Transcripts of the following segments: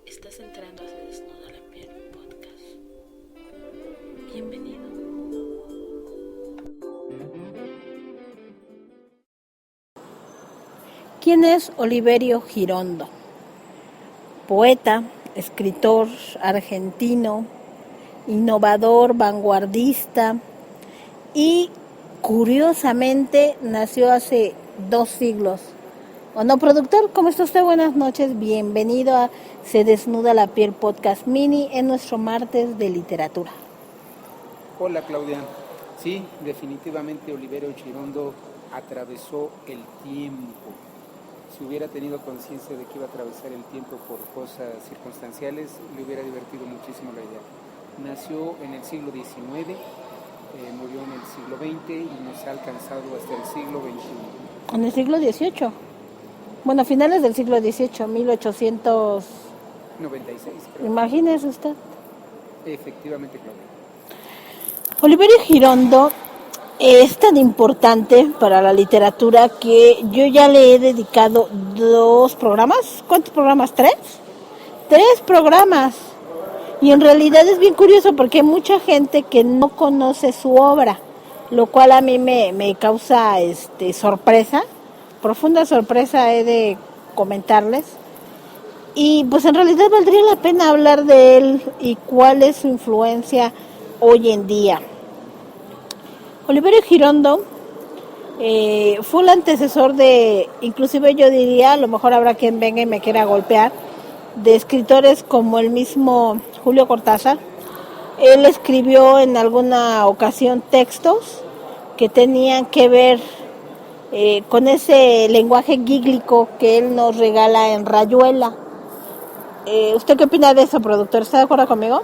Estás entrando a Se Desnuda la Piel podcast. Bienvenido. ¿Quién es Oliverio Girondo? Poeta, escritor argentino, innovador, vanguardista y curiosamente nació hace 2 siglos. ¿O no, productor? ¿Cómo está usted? Buenas noches, bienvenido a Se Desnuda la Piel podcast mini en nuestro martes de literatura. Hola Claudia, sí, definitivamente Oliverio Girondo atravesó el tiempo. Si hubiera tenido conciencia de que iba a atravesar el tiempo por cosas circunstanciales, le hubiera divertido muchísimo la idea. Nació en el siglo XIX, murió en el siglo XX y nos ha alcanzado hasta el siglo XXI. En el siglo XVIII. Bueno, finales del siglo XVIII, 1896. Creo. Imagínese usted. Efectivamente, Claudia. Oliverio Girondo es tan importante para la literatura que yo ya le he dedicado 2 programas. ¿Cuántos programas? ¿3? 3 programas. Y en realidad es bien curioso porque hay mucha gente que no conoce su obra, lo cual a mí me causa sorpresa, profunda sorpresa he de comentarles. Y pues en realidad valdría la pena hablar de él y cuál es su influencia hoy en día. Oliverio Girondo fue el antecesor de, inclusive yo diría, a lo mejor habrá quien venga y me quiera golpear, de escritores como el mismo Julio Cortázar. Él escribió en alguna ocasión textos que tenían que ver con ese lenguaje gíglico que él nos regala en Rayuela. ¿Usted qué opina de eso, productor? ¿Está de acuerdo conmigo?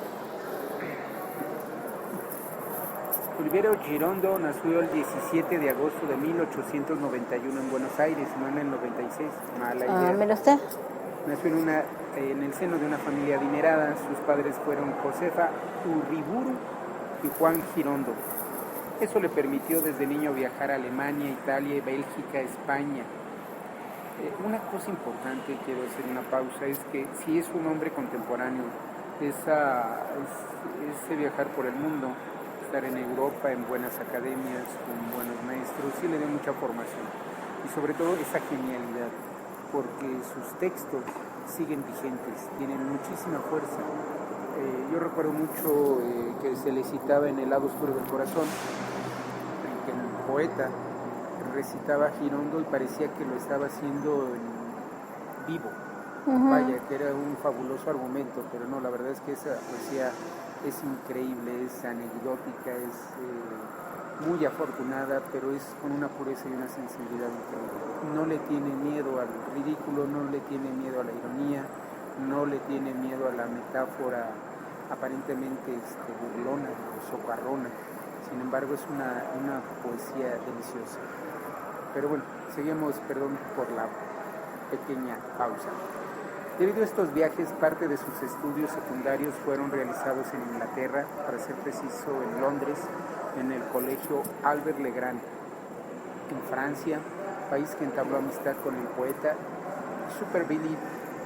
Oliverio Girondo nació el 17 de agosto de 1891 en Buenos Aires, no en el 96, mala idea. Mira usted. Nació en el seno de una familia adinerada. Sus padres fueron Josefa Urriburu y Juan Girondo. Eso le permitió desde niño viajar a Alemania, Italia, Bélgica, España. Una cosa importante, quiero hacer una pausa, es que si es un hombre contemporáneo, ese viajar por el mundo, estar en Europa, en buenas academias, con buenos maestros, sí le dio mucha formación. Y sobre todo esa genialidad, porque sus textos siguen vigentes, tienen muchísima fuerza. Yo recuerdo mucho que se le citaba en El lado oscuro del corazón, en que el poeta recitaba a Girondo y parecía que lo estaba haciendo en vivo. Uh-huh. Vaya, que era un fabuloso argumento, pero no, la verdad es que esa poesía es increíble, es anecdótica, es muy afortunada, pero es con una pureza y una sensibilidad increíble. No le tiene miedo al ridículo, no le tiene miedo a la ironía, no le tiene miedo a la metáfora aparentemente burlona o socarrona. Sin embargo, es una poesía deliciosa. Pero bueno, seguimos, perdón por la pequeña pausa. Debido a estos viajes, parte de sus estudios secundarios fueron realizados en Inglaterra, para ser preciso en Londres, en el colegio Albert Legrand. En Francia, país que entabló amistad con el poeta Superbelli,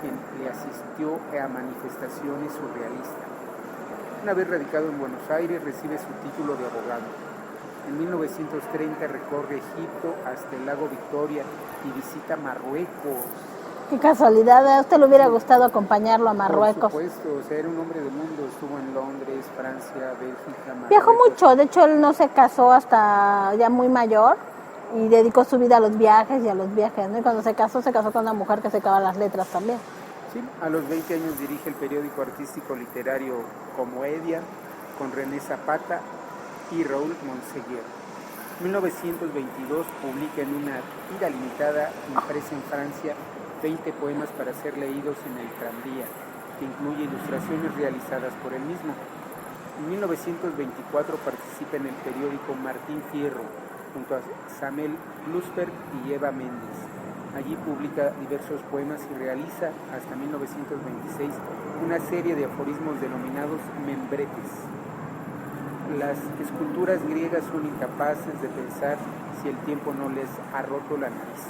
quien le asistió a manifestaciones surrealistas. Una vez radicado en Buenos Aires, recibe su título de abogado. En 1930 recorre Egipto hasta el lago Victoria y visita Marruecos. Qué casualidad, ¿a usted le hubiera gustado acompañarlo a Marruecos? Por supuesto, o sea, era un hombre del mundo, estuvo en Londres, Francia, Bélgica, Marruecos. Viajó mucho, de hecho él no se casó hasta ya muy mayor y dedicó su vida a los viajes, ¿no? Y cuando se casó con una mujer que se secaba las letras también. Sí, a los 20 años dirige el periódico artístico literario Comoedia con René Zapata y Raúl Monseguer. En 1922 publica en una tira limitada impresa en Francia 20 poemas para ser leídos en el tranvía, que incluye ilustraciones realizadas por él mismo. En 1924 participa en el periódico Martín Fierro, junto a Samuel Blusberg y Eva Méndez. Allí publica diversos poemas y realiza, hasta 1926, una serie de aforismos denominados membretes. En las esculturas griegas son incapaces de pensar si el tiempo no les ha roto la nariz.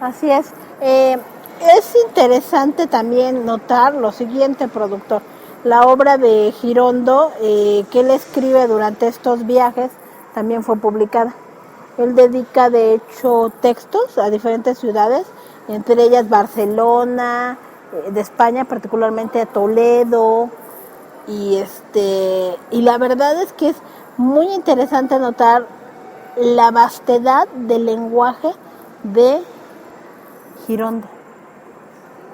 Así es. Es interesante también notar lo siguiente, productor. La obra de Girondo que él escribe durante estos viajes también fue publicada. Él dedica, de hecho, textos a diferentes ciudades, entre ellas Barcelona, de España, particularmente a Toledo, y la verdad es que es muy interesante notar la vastedad del lenguaje de Girondo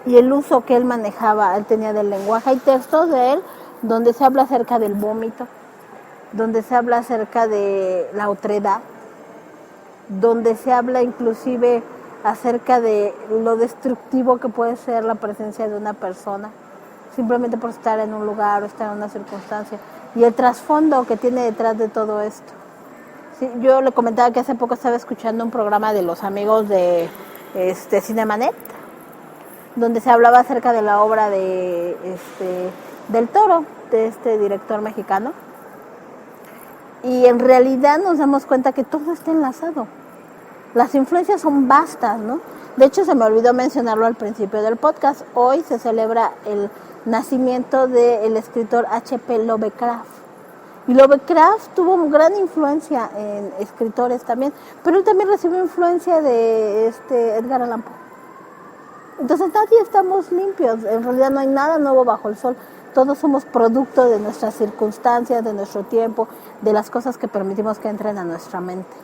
y el uso que él manejaba, él tenía del lenguaje. Hay textos de él donde se habla acerca del vómito, donde se habla acerca de la otredad, donde se habla inclusive acerca de lo destructivo que puede ser la presencia de una persona, simplemente por estar en un lugar o estar en una circunstancia, y el trasfondo que tiene detrás de todo esto. Sí, yo le comentaba que hace poco estaba escuchando un programa de los amigos de Cinemanet, donde se hablaba acerca de la obra de del Toro, de este director mexicano, y en realidad nos damos cuenta que todo está enlazado. Las influencias son vastas, ¿no? De hecho, se me olvidó mencionarlo al principio del podcast. Hoy se celebra el nacimiento del escritor H.P. Lovecraft. Y Lovecraft tuvo gran influencia en escritores también, pero él también recibió influencia de Edgar Allan Poe. Entonces nadie estamos limpios, en realidad no hay nada nuevo bajo el sol. Todos somos producto de nuestras circunstancias, de nuestro tiempo, de las cosas que permitimos que entren a nuestra mente.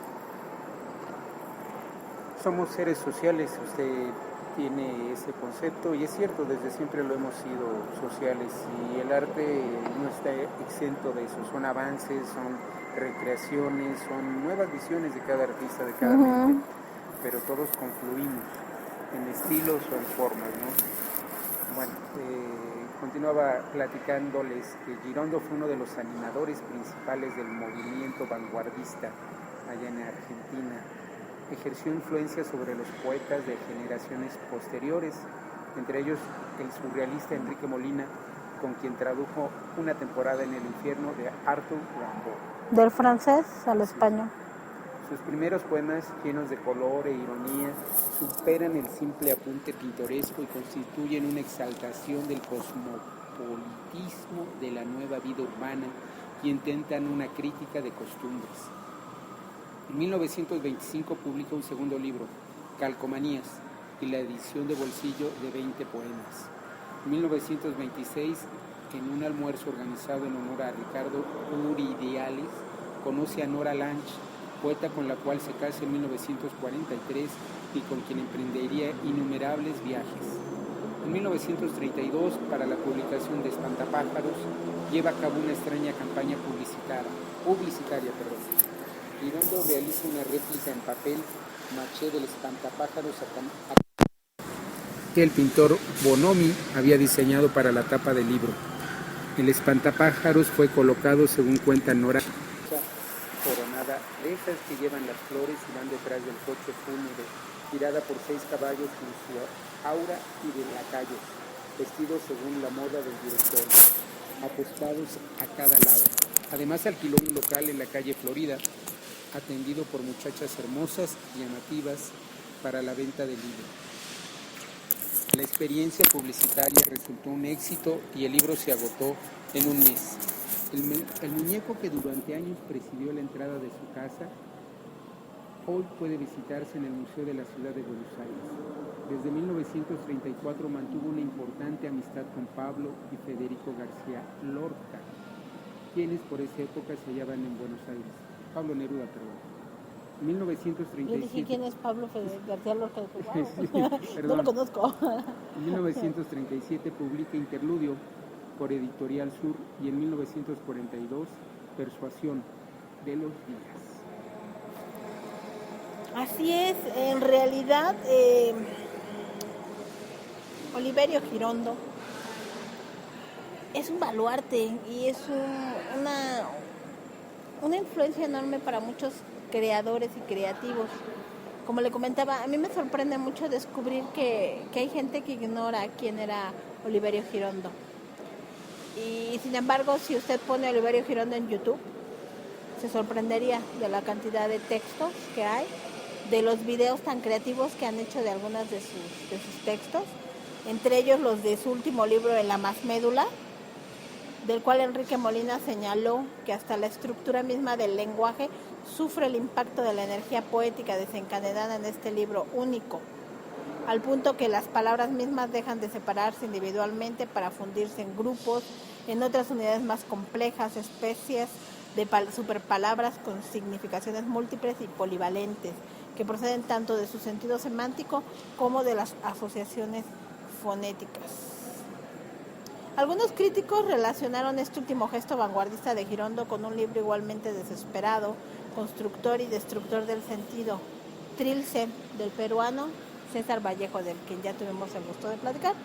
Somos seres sociales, usted tiene ese concepto y es cierto, desde siempre lo hemos sido sociales y el arte no está exento de eso, son avances, son recreaciones, son nuevas visiones de cada artista, de cada mente, pero todos confluimos en estilos o en formas, ¿no? Bueno, continuaba platicándoles que Girondo fue uno de los animadores principales del movimiento vanguardista allá en Argentina. Ejerció influencia sobre los poetas de generaciones posteriores, entre ellos el surrealista Enrique Molina, con quien tradujo Una temporada en el infierno de Arthur Rimbaud. Del francés al español. Sus primeros poemas, llenos de color e ironía, superan el simple apunte pintoresco y constituyen una exaltación del cosmopolitismo de la nueva vida urbana y intentan una crítica de costumbres. En 1925 publica un segundo libro, Calcomanías, y la edición de bolsillo de 20 poemas. En 1926, en un almuerzo organizado en honor a Ricardo Uridiales, conoce a Nora Lange, poeta con la cual se casa en 1943 y con quien emprendería innumerables viajes. En 1932, para la publicación de Espantapájaros, lleva a cabo una extraña campaña publicitaria. Girondo realiza una réplica en papel maché del espantapájaros que el pintor Bonomi había diseñado para la tapa del libro. El espantapájaros fue colocado, según cuenta Nora, coronada de esas que llevan las flores y van detrás del coche fúnebre, tirada por 6 caballos con su aura y de lacayos, vestidos según la moda del director, apostados a cada lado. Además alquiló un local en la calle Florida, atendido por muchachas hermosas y llamativas para la venta del libro. La experiencia publicitaria resultó un éxito y el libro se agotó en un mes. El muñeco que durante años presidió la entrada de su casa, hoy puede visitarse en el Museo de la Ciudad de Buenos Aires. Desde 1934 mantuvo una importante amistad con Pablo y Federico García Lorca, quienes por esa época se hallaban en Buenos Aires. Pablo Neruda, perdón. En 1937... Yo dije, ¿quién es Pablo García Lorca? Sí, no lo conozco. En 1937 publica Interludio por Editorial Sur y en 1942 Persuasión de los días. Así es, en realidad Oliverio Girondo es un baluarte y es una influencia enorme para muchos creadores y creativos. Como le comentaba, a mí me sorprende mucho descubrir que hay gente que ignora quién era Oliverio Girondo. Y sin embargo, si usted pone Oliverio Girondo en YouTube, se sorprendería de la cantidad de textos que hay, de los videos tan creativos que han hecho de algunas de sus textos, entre ellos los de su último libro, de La Más Médula, del cual Enrique Molina señaló que hasta la estructura misma del lenguaje sufre el impacto de la energía poética desencadenada en este libro único, al punto que las palabras mismas dejan de separarse individualmente para fundirse en grupos, en otras unidades más complejas, especies de superpalabras con significaciones múltiples y polivalentes, que proceden tanto de su sentido semántico como de las asociaciones fonéticas. Algunos críticos relacionaron este último gesto vanguardista de Girondo con un libro igualmente desesperado, constructor y destructor del sentido, Trilce, del peruano César Vallejo, del que ya tuvimos el gusto de platicar.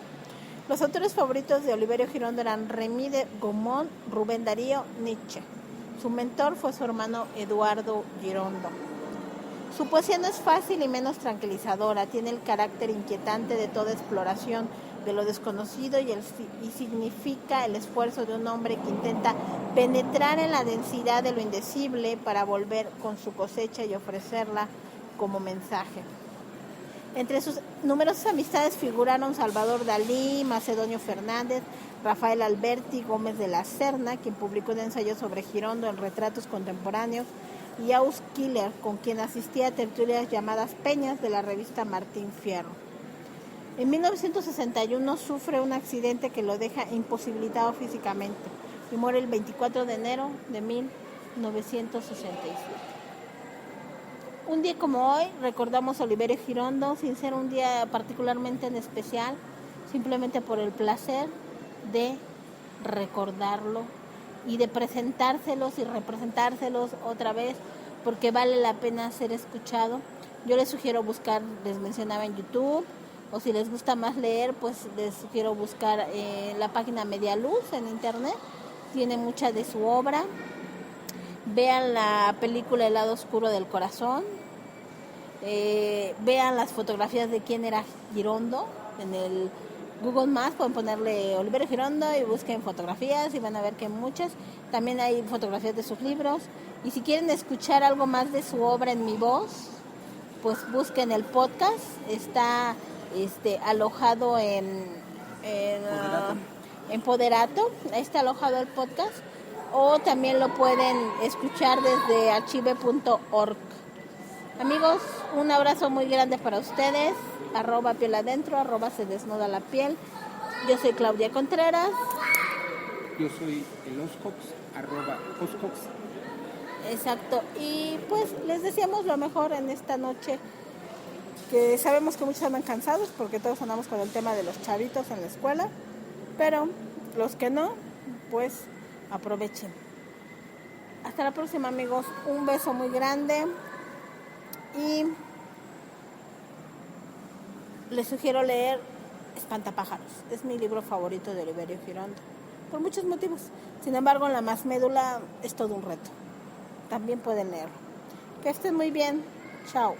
Los autores favoritos de Oliverio Girondo eran Remy de Gourmont, Rubén Darío, Nietzsche. Su mentor fue su hermano Eduardo Girondo. Su poesía no es fácil y menos tranquilizadora, tiene el carácter inquietante de toda exploración de lo desconocido y significa el esfuerzo de un hombre que intenta penetrar en la densidad de lo indecible para volver con su cosecha y ofrecerla como mensaje. Entre sus numerosas amistades figuraron Salvador Dalí, Macedonio Fernández, Rafael Alberti, Gómez de la Serna, quien publicó un ensayo sobre Girondo en Retratos Contemporáneos, y Aus Killer, con quien asistía a tertulias llamadas Peñas de la revista Martín Fierro. En 1961 sufre un accidente que lo deja imposibilitado físicamente y muere el 24 de enero de 1967. Un día como hoy recordamos a Oliverio Girondo, sin ser un día particularmente en especial, simplemente por el placer de recordarlo y de presentárselos y representárselos otra vez, porque vale la pena ser escuchado. Yo les sugiero buscar, les mencionaba en YouTube, o si les gusta más leer, pues les sugiero buscar la página Media Luz en internet, tiene mucha de su obra. Vean la película El lado oscuro del corazón, vean las fotografías de quién era Girondo. En el Google Maps pueden ponerle Oliverio Girondo y busquen fotografías y van a ver que muchas. También hay fotografías de sus libros, y si quieren escuchar algo más de su obra en mi voz, pues busquen el podcast. Está alojado en Poderato, está alojado el podcast, o también lo pueden escuchar desde archive.org. Amigos, un abrazo muy grande para ustedes, @pieladentro, @se desnuda la piel. Yo soy Claudia Contreras. Yo soy el Oscox, @Oscox. Exacto, y pues les deseamos lo mejor en esta noche, que sabemos que muchos andan cansados porque todos andamos con el tema de los chavitos en la escuela, pero los que no, pues aprovechen. Hasta la próxima, amigos, un beso muy grande, y les sugiero leer Espantapájaros, es mi libro favorito de Oliverio Girondo, por muchos motivos. Sin embargo, La Más Médula es todo un reto, también pueden leerlo. Que estén muy bien, chao.